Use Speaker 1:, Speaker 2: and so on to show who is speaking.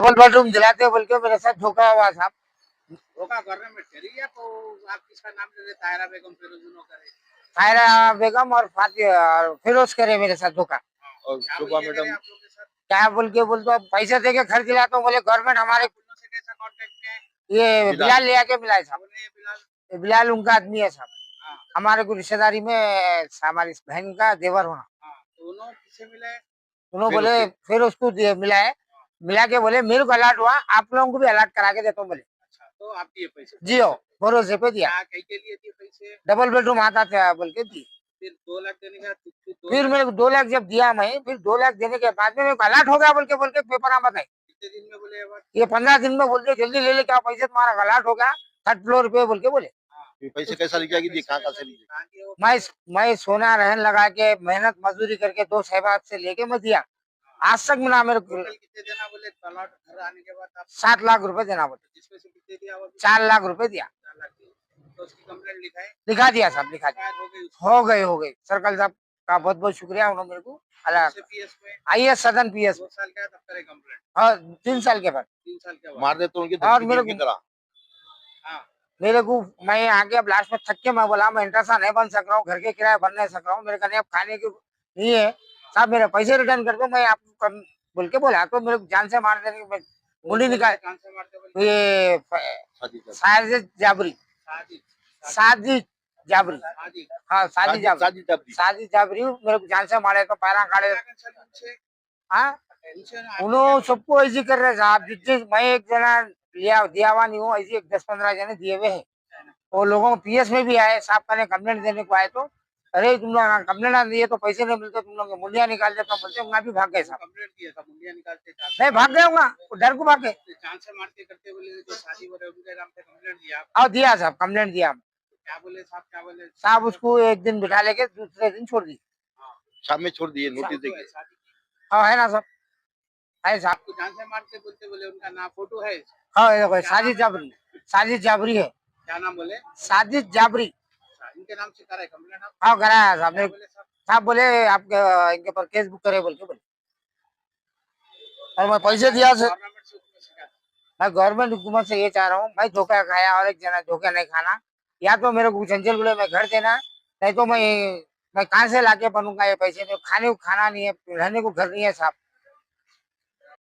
Speaker 1: Double bedroom दिलाते बोल के मेरे साथ धोखा हुआ साहब।
Speaker 2: धोखा गवर्नमेंट करी है तो आप किसका नाम ले रहे? तायरा बेगम फिरोजुनो करे।
Speaker 1: तायरा बेगम और फिरोज करे मेरे साथ धोखा।
Speaker 2: और शोभा मैडम आप लोग के साथ
Speaker 1: क्या बोल के बोल तो पैसे दे के घर दिलाता हूँ, बोले गवर्नमेंट हमारे
Speaker 2: से कैसा कांटेक्ट में है?
Speaker 1: ये बिलाल ले आके मिला है साहब।
Speaker 2: बिलाल
Speaker 1: बिलाल उनका आदमी है साहब,
Speaker 2: हाँ
Speaker 1: हमारे को रिश्तेदारी में हमारी बहन का देवर होना।
Speaker 2: हाँ, तो उन्होंने किसे मिला है?
Speaker 1: उन्होंने बोले फिर उसको मिला है, मिला के बोले मेरे को अलर्ट हुआ, आप लोगों को भी अलर्ट करा के देता हूँ बोले।
Speaker 2: अच्छा, तो आप दिए पैसे?
Speaker 1: जी हो, भरोसे पे दिया।
Speaker 2: कहीं के लिए दिए पैसे?
Speaker 1: डबल बेडरूम आता था बोल के दी।
Speaker 2: फिर 2 लाख देने का
Speaker 1: फिर मेरे को 2 लाख जब दिया मैं, फिर 2 लाख देने के बाद में मेरे को अलर्ट हो गया बोल के पेपर में बताए।
Speaker 2: कितने दिन में बोले?
Speaker 1: ये 15 दिन में बोलते जल्दी ले ले, क्या पैसे तुम्हारा अलर्ट हो गया 3rd फ्लोर पे बोल के बोले।
Speaker 2: पैसे कैसा लिखा कि कहाँ से लिए?
Speaker 1: मैं सोना रहन लगा के मेहनत मजदूरी करके 2 साहिबात से लेके मैं दिया। आज तक मिला मेरे को।
Speaker 2: कितने देना बोले? अलर्ट घर आने के बाद आप
Speaker 1: 7 लाख रुपए देना बोले।
Speaker 2: जिसमें से कितने दिया?
Speaker 1: 4 लाख रुपए दिया।
Speaker 2: 4 लाख दिए। तो उसकी कंप्लेंट लिखा है?
Speaker 1: लिखा दिया साहब, लिखा दिया। हो गई। सर्कल साहब का बहुत बहुत शुक्रिया, उन्होंने मेरे को IAS सदन PS
Speaker 2: 2 साल का तब करे कंप्लेंट
Speaker 1: और 3 साल के बाद
Speaker 2: 3 साल के बाद मार दे तो उनकी
Speaker 1: और मेरे को
Speaker 2: हाँ
Speaker 1: मेरे को मैं आगे अब लास्ट में थक के मैं बोला मैं इंटरेस्ट नहीं बन सक रहा हूँ, घर के किराए भर नहीं सक रहा हूँ, मेरे कहीं अब खाने की नहीं है साहब, मेरे पैसे रिटर्न कर दो, मैं आपको बोल के बोला तो मेरे को जान से मार देने की गोली निकाल। ये साजिद जाबरी, साजिद जाबरी, हाँ साजिद जाबरी मेरे को जान से मारे तो पैरा काटे। हाँ उन्होंने सबको ऐसे कर रहे साहब, जितने मैं एक जना दिया हुआ नहीं हूँ, ऐसे 10-15 जने दिए हुए हैं। वो लोगों को PS में भी आए, साहब का कंप्लेंट देने को आए तो अरे तुम लोग कंप्लेंट ना दिए तो पैसे नहीं मिलते, तुम लोग मुंडिया निकाल देता बोलते, मैं भी भाग गए साहब।
Speaker 2: कंप्लेंट किया था मुंडिया निकालते
Speaker 1: नहीं भाग गए होगा, डर को भाग गए।
Speaker 2: जान से मारते करते बोले जो शादी हो रहे उनके नाम पे कंप्लेंट दिया?
Speaker 1: और दिया साहब, कंप्लेंट दिया।
Speaker 2: क्या बोले साहब? क्या बोले
Speaker 1: साहब? उसको एक दिन बिठा लेके दूसरे दिन छोड़ दी,
Speaker 2: शाम में छोड़ दिए नोटिस देके।
Speaker 1: हाँ है ना सब, है साहब।
Speaker 2: जान से मारते बोलते बोले उनका नाम फोटो है?
Speaker 1: हाँ देखो साजिद जाबरी, साजिद जाबरी है।
Speaker 2: क्या नाम बोले? साजिद
Speaker 1: जाबरी।
Speaker 2: इनके नाम से करा है कंप्लेंट आप?
Speaker 1: हाँ कराया साहब। साहब बोले आप इनके पर केस बुक करे बोल के बोले, और मैं पैसे दिया से मैं गवर्नमेंट हुकूमत से ये चाह रहा हूँ, मैं धोखा खाया और एक जना धोखा नहीं खाना, या तो मेरे को चंचलगुड़े में घर देना, नहीं तो मैं कहाँ से लाके बनूंगा ये पैसे, मेरे खाने को खाना नहीं है, रहने को घर नहीं है साहब।